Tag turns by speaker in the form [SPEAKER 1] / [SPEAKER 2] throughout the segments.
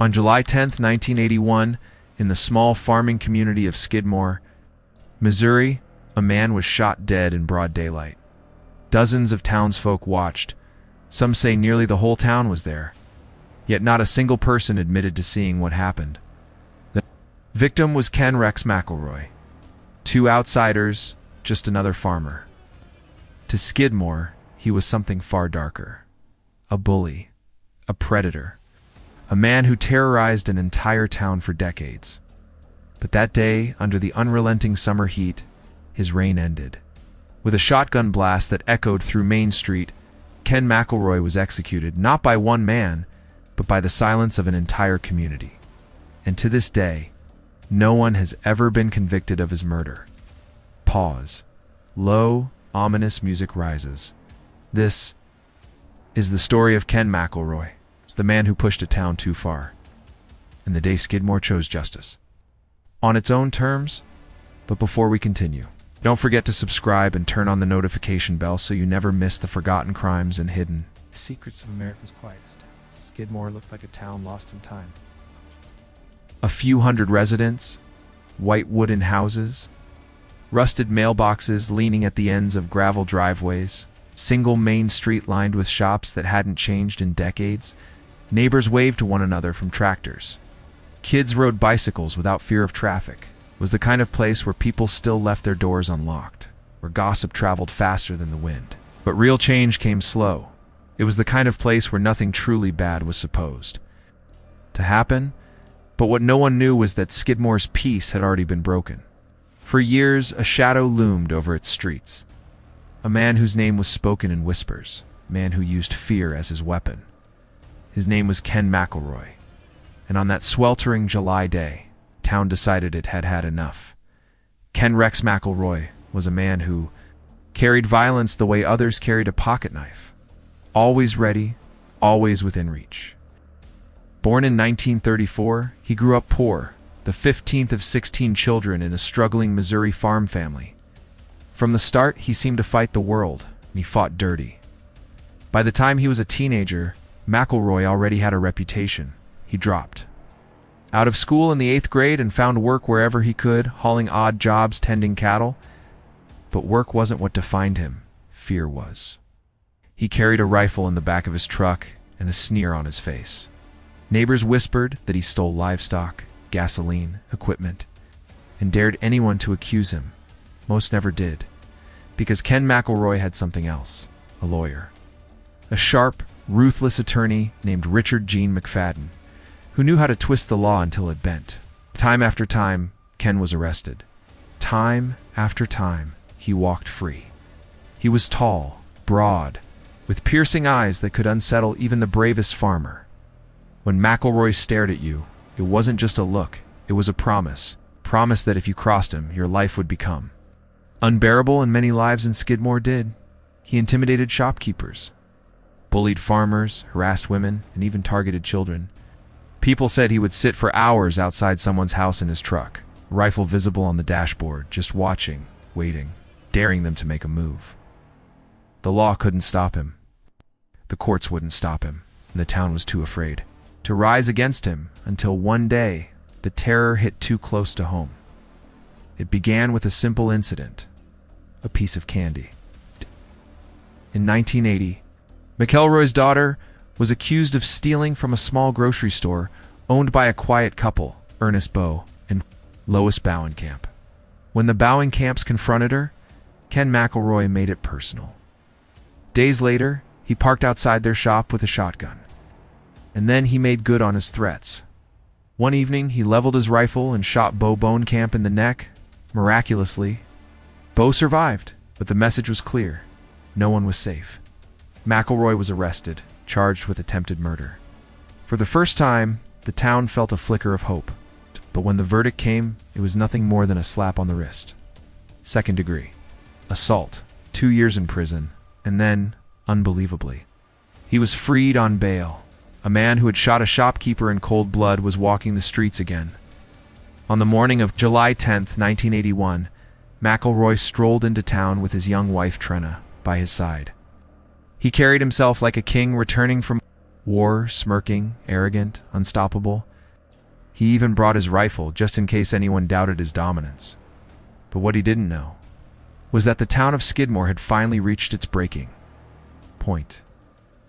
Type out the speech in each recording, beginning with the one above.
[SPEAKER 1] On July 10, 1981, in the small farming community of Skidmore, Missouri, a man was shot dead in broad daylight. Dozens of townsfolk watched. Some say nearly the whole town was there. Yet not a single person admitted to seeing what happened. The victim was Rex McElroy. Two outsiders, just another farmer. To Skidmore, he was something far darker. A bully. A predator. A man who terrorized an entire town for decades. But that day, under the unrelenting summer heat, his reign ended. With a shotgun blast that echoed through Main Street, Ken McElroy was executed not by one man, but by the silence of an entire community. And to this day, no one has ever been convicted of his murder. Pause. Low, ominous music rises. This is the story of Ken McElroy. It's the man who pushed a town too far. And the day Skidmore chose justice. On its own terms, but before we continue, don't forget to subscribe and turn on the notification bell so you never miss the forgotten crimes and hidden secrets of America's quietest town. Skidmore looked like a town lost in time. A few hundred residents, white wooden houses, rusted mailboxes leaning at the ends of gravel driveways, single main street lined with shops that hadn't changed in decades. Neighbors waved to one another from tractors. Kids rode bicycles without fear of traffic. It was the kind of place where people still left their doors unlocked, where gossip traveled faster than the wind. But real change came slow. It was the kind of place where nothing truly bad was supposed to happen, but what no one knew was that Skidmore's peace had already been broken. For years, a shadow loomed over its streets. A man whose name was spoken in whispers, a man who used fear as his weapon. His name was Ken McElroy. And on that sweltering July day, town decided it had had enough. Rex McElroy was a man who carried violence the way others carried a pocket knife. Always ready, always within reach. Born in 1934, he grew up poor, the 15th of 16 children in a struggling Missouri farm family. From the start, he seemed to fight the world, and he fought dirty. By the time he was a teenager, McElroy already had a reputation. He dropped out of school in the 8th grade and found work wherever he could, hauling odd jobs tending cattle. But work wasn't what defined him. Fear was. He carried a rifle in the back of his truck and a sneer on his face. Neighbors whispered that he stole livestock, gasoline, equipment, and dared anyone to accuse him. Most never did, because Ken McElroy had something else, a lawyer. A sharp, ruthless attorney named Richard Gene McFadden, who knew how to twist the law until it bent. Time after time, Ken was arrested. Time after time, he walked free. He was tall, broad, with piercing eyes that could unsettle even the bravest farmer. When McElroy stared at you, it wasn't just a look, it was a promise. Promise that if you crossed him, your life would become unbearable, and many lives in Skidmore did. He intimidated shopkeepers, bullied farmers, harassed women, and even targeted children. People said he would sit for hours outside someone's house in his truck, rifle visible on the dashboard, just watching, waiting, daring them to make a move. The law couldn't stop him. The courts wouldn't stop him, and the town was too afraid to rise against him until one day, the terror hit too close to home. It began with a simple incident, a piece of candy. In 1980, McElroy's daughter was accused of stealing from a small grocery store owned by a quiet couple, Ernest Bowe and Lois Bowenkamp. When the Bowenkamps confronted her, Ken McElroy made it personal. Days later, he parked outside their shop with a shotgun. And then he made good on his threats. One evening, he leveled his rifle and shot Bowe Bowenkamp in the neck. Miraculously, Bowe survived, but the message was clear. No one was safe. McElroy was arrested, charged with attempted murder. For the first time, the town felt a flicker of hope. But when the verdict came, it was nothing more than a slap on the wrist. Second degree. Assault. 2 years in prison. And then, unbelievably, he was freed on bail. A man who had shot a shopkeeper in cold blood was walking the streets again. On the morning of July 10th, 1981, McElroy strolled into town with his young wife Trenna by his side. He carried himself like a king returning from War, smirking, arrogant, unstoppable. He even brought his rifle just in case anyone doubted his dominance. But what he didn't know was that the town of Skidmore had finally reached its breaking point.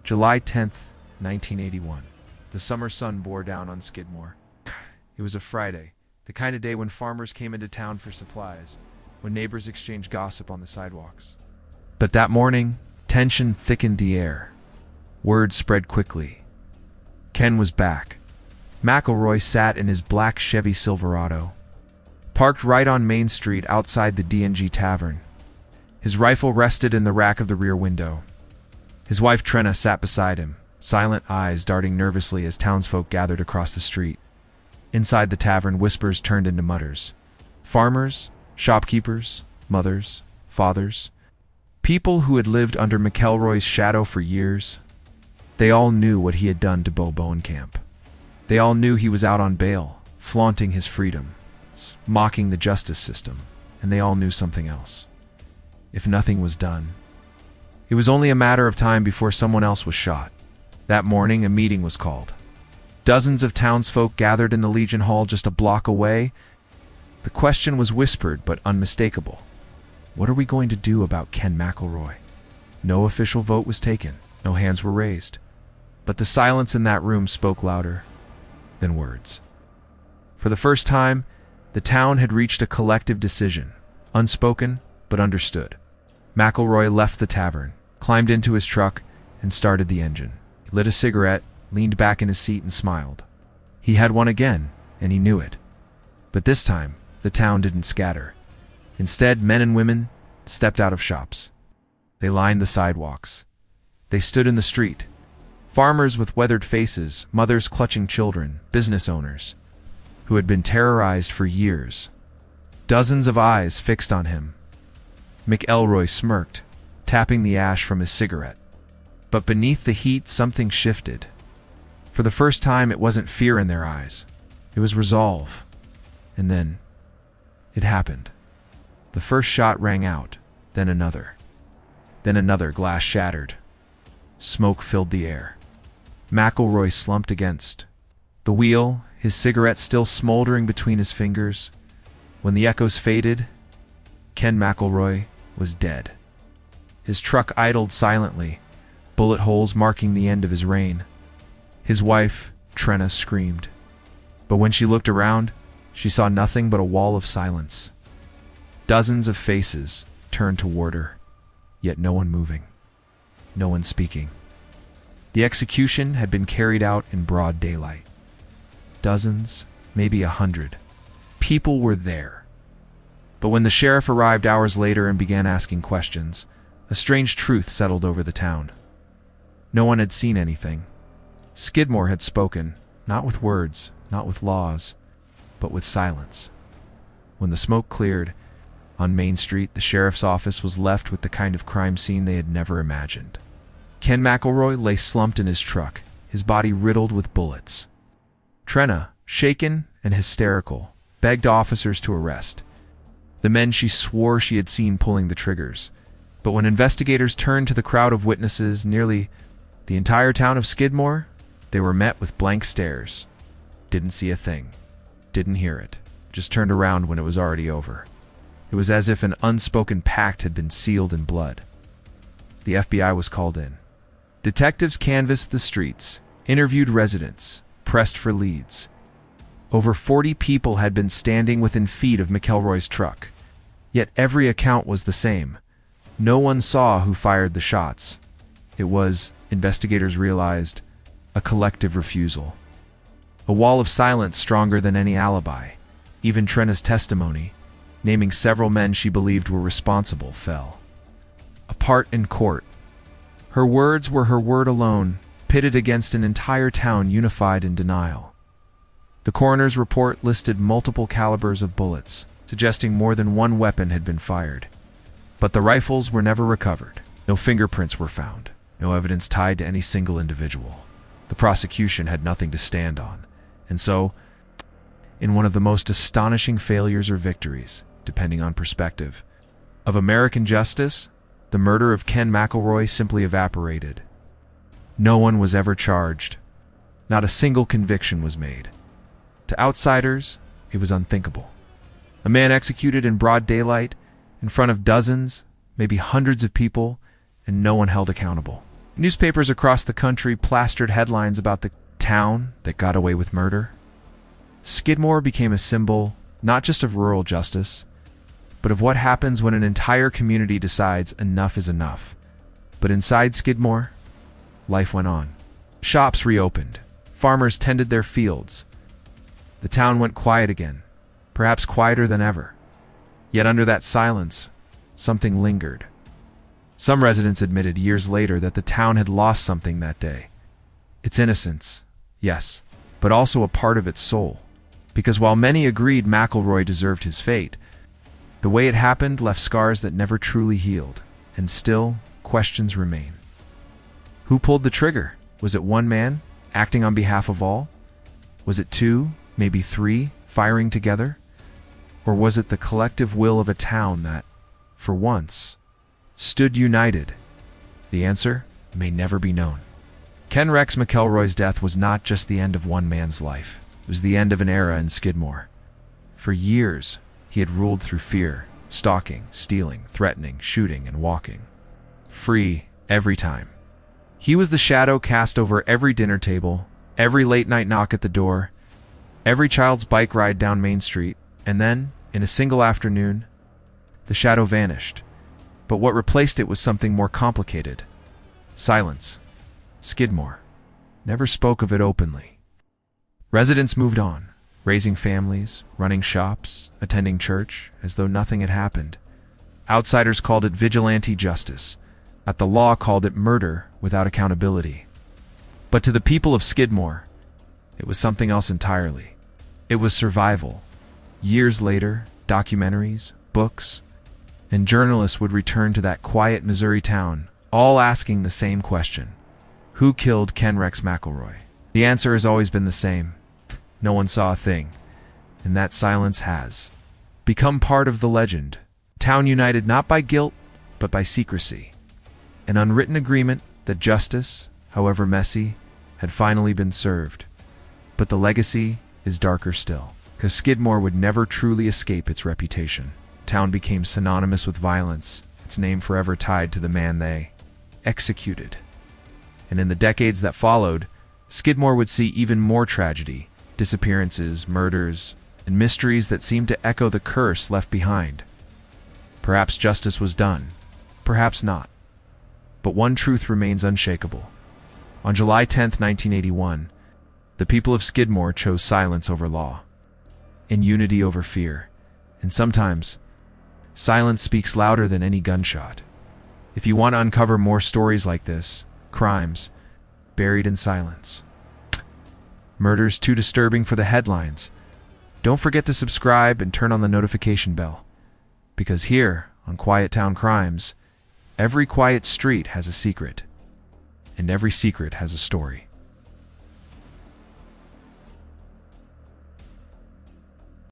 [SPEAKER 1] July 10th, 1981. The summer sun bore down on Skidmore. It was a Friday, the kind of day when farmers came into town for supplies, when neighbors exchanged gossip on the sidewalks. But that morning, tension thickened the air. Word spread quickly. Ken was back. McElroy sat in his black Chevy Silverado, parked right on Main Street outside the D&G Tavern. His rifle rested in the rack of the rear window. His wife Trenna sat beside him, silent eyes darting nervously as townsfolk gathered across the street. Inside the tavern, whispers turned into mutters. Farmers, shopkeepers, mothers, fathers, people who had lived under McElroy's shadow for years. They all knew what he had done to Bo Bowenkamp. They all knew he was out on bail, flaunting his freedom, mocking the justice system, and they all knew something else. If nothing was done, it was only a matter of time before someone else was shot. That morning, a meeting was called. Dozens of townsfolk gathered in the Legion Hall just a block away. The question was whispered but unmistakable. What are we going to do about Ken McElroy? No official vote was taken. No hands were raised. But the silence in that room spoke louder than words. For the first time, the town had reached a collective decision, unspoken but understood. McElroy left the tavern, climbed into his truck, and started the engine. He lit a cigarette, leaned back in his seat, and smiled. He had won again, and he knew it. But this time, the town didn't scatter. Instead, men and women stepped out of shops. They lined the sidewalks. They stood in the street. Farmers with weathered faces, mothers clutching children, business owners who had been terrorized for years. Dozens of eyes fixed on him. McElroy smirked, tapping the ash from his cigarette. But beneath the heat, something shifted. For the first time, it wasn't fear in their eyes. It was resolve. And then, it happened. The first shot rang out, then another. Then another. Glass shattered. Smoke filled the air. McElroy slumped against the wheel, his cigarette still smoldering between his fingers. When the echoes faded, Ken McElroy was dead. His truck idled silently, bullet holes marking the end of his reign. His wife, Trenna, screamed. But when she looked around, she saw nothing but a wall of silence. Dozens of faces turned toward her, yet no one moving, no one speaking. The execution had been carried out in broad daylight. Dozens, maybe 100, people were there. But when the sheriff arrived hours later and began asking questions, a strange truth settled over the town. No one had seen anything. Skidmore had spoken, not with words, not with laws, but with silence. When the smoke cleared, on Main Street, the sheriff's office was left with the kind of crime scene they had never imagined. Ken McElroy lay slumped in his truck, his body riddled with bullets. Trenna, shaken and hysterical, begged officers to arrest the men she swore she had seen pulling the triggers. But when investigators turned to the crowd of witnesses, nearly the entire town of Skidmore, they were met with blank stares. Didn't see a thing. Didn't hear it. Just turned around when it was already over. It was as if an unspoken pact had been sealed in blood. The FBI was called in. Detectives canvassed the streets, interviewed residents, pressed for leads. Over 40 people had been standing within feet of McElroy's truck. Yet every account was the same. No one saw who fired the shots. It was, investigators realized, a collective refusal. A wall of silence stronger than any alibi. Even Trenna's testimony, naming several men she believed were responsible, fell apart in court. Her words were her word alone, pitted against an entire town unified in denial. The coroner's report listed multiple calibers of bullets, suggesting more than one weapon had been fired. But the rifles were never recovered. No fingerprints were found. No evidence tied to any single individual. The prosecution had nothing to stand on. And so, in one of the most astonishing failures or victories, depending on perspective, of American justice, the murder of Ken McElroy simply evaporated. No one was ever charged. Not a single conviction was made. To outsiders, it was unthinkable. A man executed in broad daylight, in front of dozens, maybe hundreds of people, and no one held accountable. Newspapers across the country plastered headlines about the town that got away with murder. Skidmore became a symbol not just of rural justice, but of what happens when an entire community decides enough is enough. But inside Skidmore, life went on. Shops reopened. Farmers tended their fields. The town went quiet again, perhaps quieter than ever. Yet under that silence, something lingered. Some residents admitted years later that the town had lost something that day. Its innocence, yes, but also a part of its soul. Because while many agreed McElroy deserved his fate, the way it happened left scars that never truly healed, and still, questions remain. Who pulled the trigger? Was it one man, acting on behalf of all? Was it two, maybe three, firing together? Or was it the collective will of a town that, for once, stood united? The answer may never be known. Rex McElroy's death was not just the end of one man's life. It was the end of an era in Skidmore. For years, he had ruled through fear, stalking, stealing, threatening, shooting, and walking. Free every time. He was the shadow cast over every dinner table, every late-night knock at the door, every child's bike ride down Main Street, and then, in a single afternoon, the shadow vanished. But what replaced it was something more complicated. Silence. Skidmore never spoke of it openly. Residents moved on, raising families, running shops, attending church, as though nothing had happened. Outsiders called it vigilante justice. The law called it murder without accountability. But to the people of Skidmore, it was something else entirely. It was survival. Years later, documentaries, books, and journalists would return to that quiet Missouri town, all asking the same question. Who killed Rex McElroy? The answer has always been the same. No one saw a thing. And that silence has become part of the legend. Town united not by guilt, but by secrecy. An unwritten agreement that justice, however messy, had finally been served. But the legacy is darker still, because Skidmore would never truly escape its reputation. Town became synonymous with violence, its name forever tied to the man they executed. And in the decades that followed, Skidmore would see even more tragedy, disappearances, murders, and mysteries that seemed to echo the curse left behind. Perhaps justice was done, perhaps not. But one truth remains unshakable. On July 10, 1981, the people of Skidmore chose silence over law, and unity over fear. And sometimes, silence speaks louder than any gunshot. If you want to uncover more stories like this, crimes buried in silence, murders too disturbing for the headlines, don't forget to subscribe and turn on the notification bell. Because here, on Quiet Town Crimes, every quiet street has a secret, and every secret has a story.